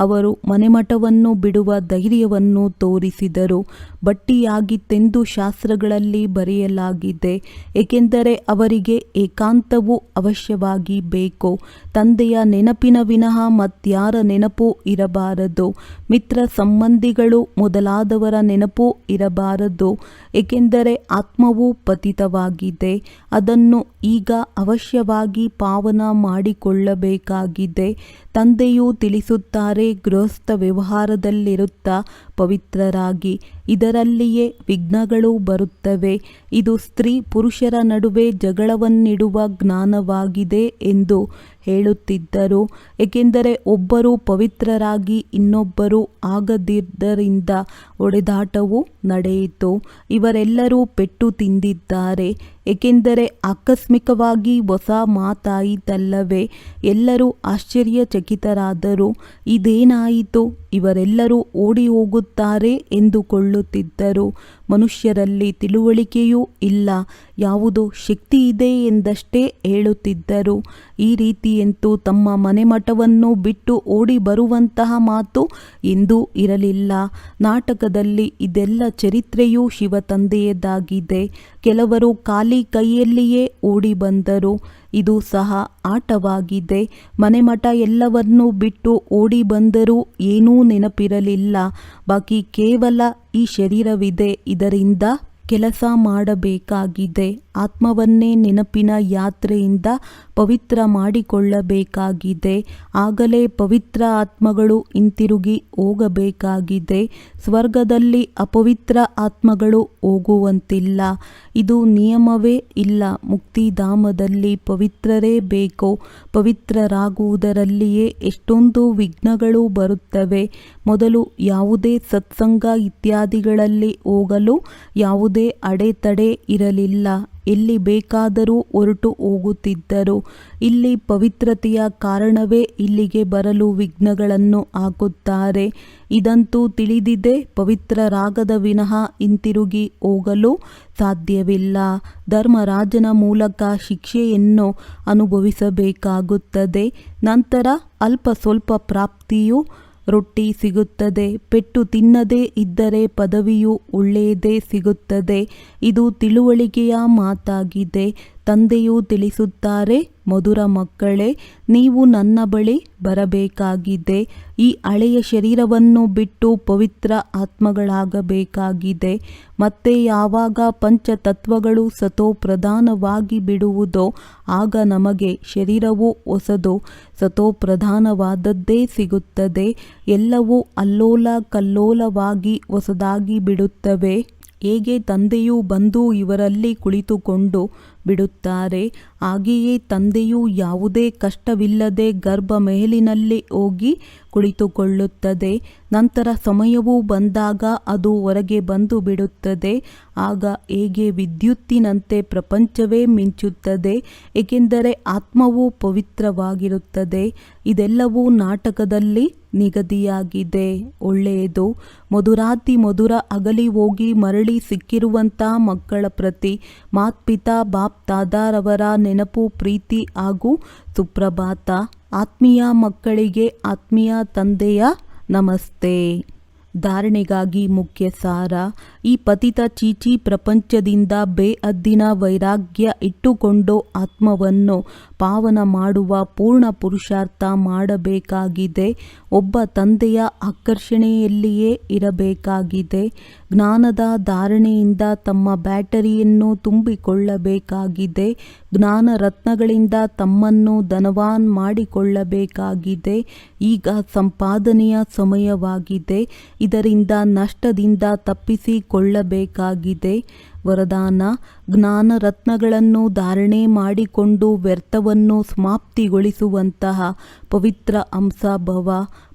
ಅವರು ಮನೆಮಠವನ್ನು ಬಿಡುವ ಧೈರ್ಯವನ್ನು ತೋರಿಸಿದರು. ಬಟ್ಟಿಯಾಗಿತ್ತೆಂದು ಶಾಸ್ತ್ರಗಳಲ್ಲಿ ಬರೆಯಲಾಗಿದೆ. ಏಕೆಂದರೆ ಅವರಿಗೆ ಏಕಾಂತವು ಅವಶ್ಯವಾಗಿ ಬೇಕು. ತಂದೆಯ ನೆನಪಿನ ವಿನಃ ಮತ್ಯಾರ ನೆನಪು ಇರಬಾರದು. ಮಿತ್ರ ಸಂಬಂಧಿಗಳು ಮೊದಲಾದವರ ನೆನಪು ಇರಬಾರದು. ಏಕೆಂದರೆ ಆತ್ಮವು ಪತಿತವಾಗಿದೆ. ಅದನ್ನು ಈಗ ಅವಶ್ಯವಾಗಿ ಪಾವನ ಮಾಡಿಕೊಳ್ಳಬೇಕಾಗಿದೆ. ತಂದೆಯು ತಿಳಿಸುತ್ತಾರೆ, ಗೃಹಸ್ಥ ವ್ಯವಹಾರದಲ್ಲಿರುತ್ತಾ ಪವಿತ್ರರಾಗಿ. ಇದರಲ್ಲಿಯೇ ವಿಘ್ನಗಳು ಬರುತ್ತವೆ. ಇದು ಸ್ತ್ರೀ ಪುರುಷರ ನಡುವೆ ಜಗಳವನ್ನಿಡುವ ಜ್ಞಾನವಾಗಿದೆ ಎಂದು ಹೇಳುತ್ತಿದ್ದರು. ಏಕೆಂದರೆ ಒಬ್ಬರು ಪವಿತ್ರರಾಗಿ ಇನ್ನೊಬ್ಬರು ಆಗದಿದ್ದರಿಂದ ಒಡೆದಾಟವು ನಡೆಯಿತು. ಇವರೆಲ್ಲರೂ ಪೆಟ್ಟು ತಿಂದಿದ್ದಾರೆ. ಏಕೆಂದರೆ ಆಕಸ್ಮಿಕವಾಗಿ ಹೊಸ ಮಾತಾಯಿತಲ್ಲವೇ? ಎಲ್ಲರೂ ಆಶ್ಚರ್ಯಚಕಿತರಾದರು. ಇದೇನಾಯಿತು? ಇವರೆಲ್ಲರೂ ಓಡಿ ಹೋಗುತ್ತಾರೆ ಎಂದುಕೊಳ್ಳುತ್ತಿದ್ದರು. ಮನುಷ್ಯರಲ್ಲಿ ತಿಳುವಳಿಕೆಯೂ ಇಲ್ಲ, ಯಾವುದೋ ಶಕ್ತಿ ಇದೆ ಎಂದಷ್ಟೇ ಹೇಳುತ್ತಿದ್ದರು. ಈ ರೀತಿಯಂತೂ ತಮ್ಮ ಮನೆಮಠವನ್ನು ಬಿಟ್ಟು ಓಡಿ ಬರುವಂತಹ ಮಾತು ಎಂದೂ ಇರಲಿಲ್ಲ. ನಾಟಕದಲ್ಲಿ ಇದೆಲ್ಲ ಚರಿತ್ರೆಯೂ ಶಿವತಂದೆಯದಾಗಿದೆ. ಕೆಲವರು ಖಾಲಿ ಕೈಯಲ್ಲಿಯೇ ಓಡಿ ಬಂದರು. ಇದು ಸಹ ಆಟವಾಗಿದೆ. ಮನೆಮಠ ಎಲ್ಲವನ್ನೂ ಬಿಟ್ಟು ಓಡಿ ಬಂದರೂ ಏನೂ ನೆನಪಿರಲಿಲ್ಲ. ಬಾಕಿ ಕೇವಲ ಈ ಶರೀರವಿದೆ, ಇದರಿಂದ ಕೆಲಸ ಮಾಡಬೇಕಾಗಿದೆ. ಆತ್ಮವನ್ನೇ ನೆನಪಿನ ಯಾತ್ರೆಯಿಂದ ಪವಿತ್ರ ಮಾಡಿಕೊಳ್ಳಬೇಕಾಗಿದೆ. ಆಗಲೇ ಪವಿತ್ರ ಆತ್ಮಗಳು ಹಿಂತಿರುಗಿ ಹೋಗಬೇಕಾಗಿದೆ. ಸ್ವರ್ಗದಲ್ಲಿ ಅಪವಿತ್ರ ಆತ್ಮಗಳು ಹೋಗುವಂತಿಲ್ಲ. ಇದು ನಿಯಮವೇ ಇಲ್ಲ. ಮುಕ್ತಿಧಾಮದಲ್ಲಿ ಪವಿತ್ರರೇ ಬೇಕು. ಪವಿತ್ರರಾಗುವುದರಲ್ಲಿಯೇ ಎಷ್ಟೊಂದು ವಿಘ್ನಗಳು ಬರುತ್ತವೆ. ಮೊದಲು ಯಾವುದೇ ಸತ್ಸಂಗ ಇತ್ಯಾದಿಗಳಲ್ಲಿ ಹೋಗಲು ಯಾವುದೇ ಅಡೆತಡೆ ಇರಲಿಲ್ಲ. ಎಲ್ಲಿ ಬೇಕಾದರೂ ಹೊರಟು ಹೋಗುತ್ತಿದ್ದರು. ಇಲ್ಲಿ ಪವಿತ್ರತೆಯ ಕಾರಣವೇ ಇಲ್ಲಿಗೆ ಬರಲು ವಿಘ್ನಗಳನ್ನು ಹಾಕುತ್ತಾರೆ. ಇದಂತೂ ತಿಳಿದಿದೆ. ಪವಿತ್ರರಾಗದ ವಿನಃ ಹಿಂತಿರುಗಿ ಹೋಗಲು ಸಾಧ್ಯವಿಲ್ಲ. ಧರ್ಮರಾಜನ ಮೂಲಕ ಶಿಕ್ಷೆಯನ್ನು ಅನುಭವಿಸಬೇಕಾಗುತ್ತದೆ. ನಂತರ ಅಲ್ಪ ಸ್ವಲ್ಪ ಪ್ರಾಪ್ತಿಯು ರೊಟ್ಟಿ ಸಿಗುತ್ತದೆ. ಪೆಟ್ಟು ತಿನ್ನದೇ ಇದ್ದರೆ ಪದವಿಯು ಒಳ್ಳೆಯದೇ ಸಿಗುತ್ತದೆ. ಇದು ತಿಳುವಳಿಕೆಯ ಮಾತಾಗಿದೆ. ತಂದೆಯು ತಿಳಿಸುತ್ತಾರೆ, ಮಧುರ ಮಕ್ಕಳೇ, ನೀವು ನನ್ನ ಬಳಿ ಬರಬೇಕಾಗಿದೆ. ಈ ಹಳೆಯ ಶರೀರವನ್ನು ಬಿಟ್ಟು ಪವಿತ್ರ ಆತ್ಮಗಳಾಗಬೇಕಾಗಿದೆ. ಮತ್ತೆ ಯಾವಾಗ ಪಂಚತತ್ವಗಳು ಸತೋಪ್ರಧಾನವಾಗಿ ಬಿಡುವುದೋ ಆಗ ನಮಗೆ ಶರೀರವು ಹೊಸದು ಸತೋಪ್ರಧಾನವಾದದ್ದೇ ಸಿಗುತ್ತದೆ. ಎಲ್ಲವೂ ಅಲ್ಲೋಲ ಕಲ್ಲೋಲವಾಗಿ ಹೊಸದಾಗಿ ಬಿಡುತ್ತವೆ. ಹೇಗೆ ತಂದೆಯು ಬಂದು ಇವರಲ್ಲಿ ಕುಳಿತುಕೊಂಡು ಬಿಡುತ್ತಾರೆ, ಹಾಗೆಯೇ ತಂದೆಯು ಯಾವುದೇ ಕಷ್ಟವಿಲ್ಲದೆ ಗರ್ಭ ಮೆಹಲಿನಲ್ಲಿ ಹೋಗಿ ಕುಳಿತುಕೊಳ್ಳುತ್ತದೆ. ನಂತರ ಸಮಯವು ಬಂದಾಗ ಅದು ಹೊರಗೆ ಬಂದು ಬಿಡುತ್ತದೆ. ಆಗ ಹೇಗೆ ವಿದ್ಯುತ್ತಿನಂತೆ ಪ್ರಪಂಚವೇ ಮಿಂಚುತ್ತದೆ, ಏಕೆಂದರೆ ಆತ್ಮವು ಪವಿತ್ರವಾಗಿರುತ್ತದೆ. ಇದೆಲ್ಲವೂ ನಾಟಕದಲ್ಲಿ ನಿಗದಿಯಾಗಿದೆ. ಒಳ್ಳೆಯದು. ಮಧುರಾತಿ ಮಧುರ ಅಗಲಿ ಹೋಗಿ ಮರಳಿ ಸಿಕ್ಕಿರುವಂಥ ಮಕ್ಕಳ ಪ್ರತಿ ಮಾತ್ಪಿತಾ ಬಾಪ್ ದಾದಾರವರ ನೆನಪು, ಪ್ರೀತಿ ಹಾಗೂ ಸುಪ್ರಭಾತ. ಆತ್ಮೀಯ ಮಕ್ಕಳಿಗೆ ಆತ್ಮೀಯ ತಂದೆಯ ನಮಸ್ತೆ. ಧಾರಣೆಗಾಗಿ ಮುಖ್ಯ ಸಾರ. ಈ ಪತಿತ ಚೀಚಿ ಪ್ರಪಂಚದಿಂದ ಬೇಹದ್ದಿನ ವೈರಾಗ್ಯ ಇಟ್ಟುಕೊಂಡು ಆತ್ಮವನ್ನು ಪಾವನ ಮಾಡುವ ಪೂರ್ಣ ಪುರುಷಾರ್ಥ ಮಾಡಬೇಕಾಗಿದೆ. ಒಬ್ಬ ತಂದೆಯ ಆಕರ್ಷಣೆಯಲ್ಲಿಯೇ ಇರಬೇಕಾಗಿದೆ. ಜ್ಞಾನದ ಧಾರಣೆಯಿಂದ ತಮ್ಮ ಬ್ಯಾಟರಿಯನ್ನು ತುಂಬಿಕೊಳ್ಳಬೇಕಾಗಿದೆ. ಜ್ಞಾನ ರತ್ನಗಳಿಂದ ತಮ್ಮನ್ನು ಧನವಾನ್ ಮಾಡಿಕೊಳ್ಳಬೇಕಾಗಿದೆ. ಈಗ ಸಂಪಾದನೆಯ ಸಮಯವಾಗಿದೆ. ಇದರಿಂದ ನಷ್ಟದಿಂದ ತಪ್ಪಿಸಿಕೊಳ್ಳಬೇಕಾಗಿದೆ. ವರದಾನ: ಜ್ಞಾನ ರತ್ನಗಳನ್ನು ಧಾರಣೆ ಮಾಡಿಕೊಂಡು ವ್ಯರ್ಥವನ್ನು ಸಮಾಪ್ತಿಗೊಳಿಸುವಂತಹ ಪವಿತ್ರ ಅಂಶ ಭವ.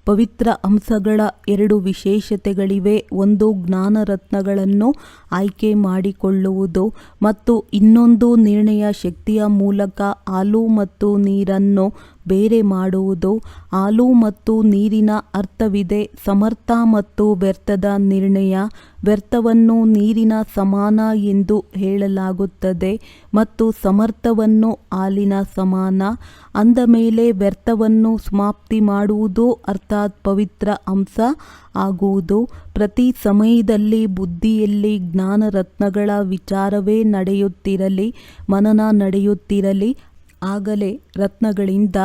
ಪವಿತ್ರ ಅಂಶಗಳ ಎರಡು ವಿಶೇಷತೆಗಳಿವೆ. ಒಂದು ಜ್ಞಾನ ರತ್ನಗಳನ್ನು ಆಯ್ಕೆ ಮಾಡಿಕೊಳ್ಳುವುದು ಮತ್ತು ಇನ್ನೊಂದು ನಿರ್ಣಯ ಶಕ್ತಿಯ ಮೂಲಕ ಹಾಲು ಮತ್ತು ನೀರನ್ನು ಬೇರೆ ಮಾಡುವುದು. ಹಾಲು ಮತ್ತು ನೀರಿನ ಅರ್ಥವಿದೆ ಸಮರ್ಥ ಮತ್ತು ವ್ಯರ್ಥದ ನಿರ್ಣಯ. ವ್ಯರ್ಥವನ್ನು ನೀರಿನ ಸಮಾನ ಎಂದು ಹೇಳಲಾಗುತ್ತದೆ ಮತ್ತು ಸಮರ್ಥವನ್ನು ಹಾಲಿನ ಸಮಾನ. ಅಂದ ಮೇಲೆ ವ್ಯರ್ಥವನ್ನು ಸಮಾಪ್ತಿ ಮಾಡುವುದು ಅರ್ಥಾತ್ ಪವಿತ್ರ ಅಂಶ ಆಗುವುದು. ಪ್ರತಿ ಸಮಯದಲ್ಲಿ ಬುದ್ಧಿಯಲ್ಲಿ ಜ್ಞಾನ ರತ್ನಗಳ ವಿಚಾರವೇ ನಡೆಯುತ್ತಿರಲಿ, ಮನನ ನಡೆಯುತ್ತಿರಲಿ. ಆಗಲೇ ರತ್ನಗಳಿಂದ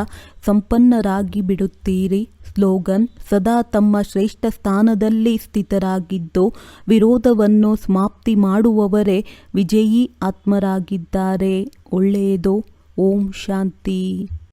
ಸಂಪನ್ನರಾಗಿ ಬಿಡುತ್ತೀರಿ. ಸ್ಲೋಗನ್: ಸದಾ ತಮ್ಮ ಶ್ರೇಷ್ಠ ಸ್ಥಾನದಲ್ಲಿ ಸ್ಥಿತರಾಗಿದ್ದು ವಿರೋಧವನ್ನು ಸಮಾಪ್ತಿ ಮಾಡುವವರೇ ವಿಜಯೀ ಆತ್ಮರಾಗಿದ್ದಾರೆ. ಒಳ್ಳೆಯದು. ಓಂ ಶಾಂತಿ.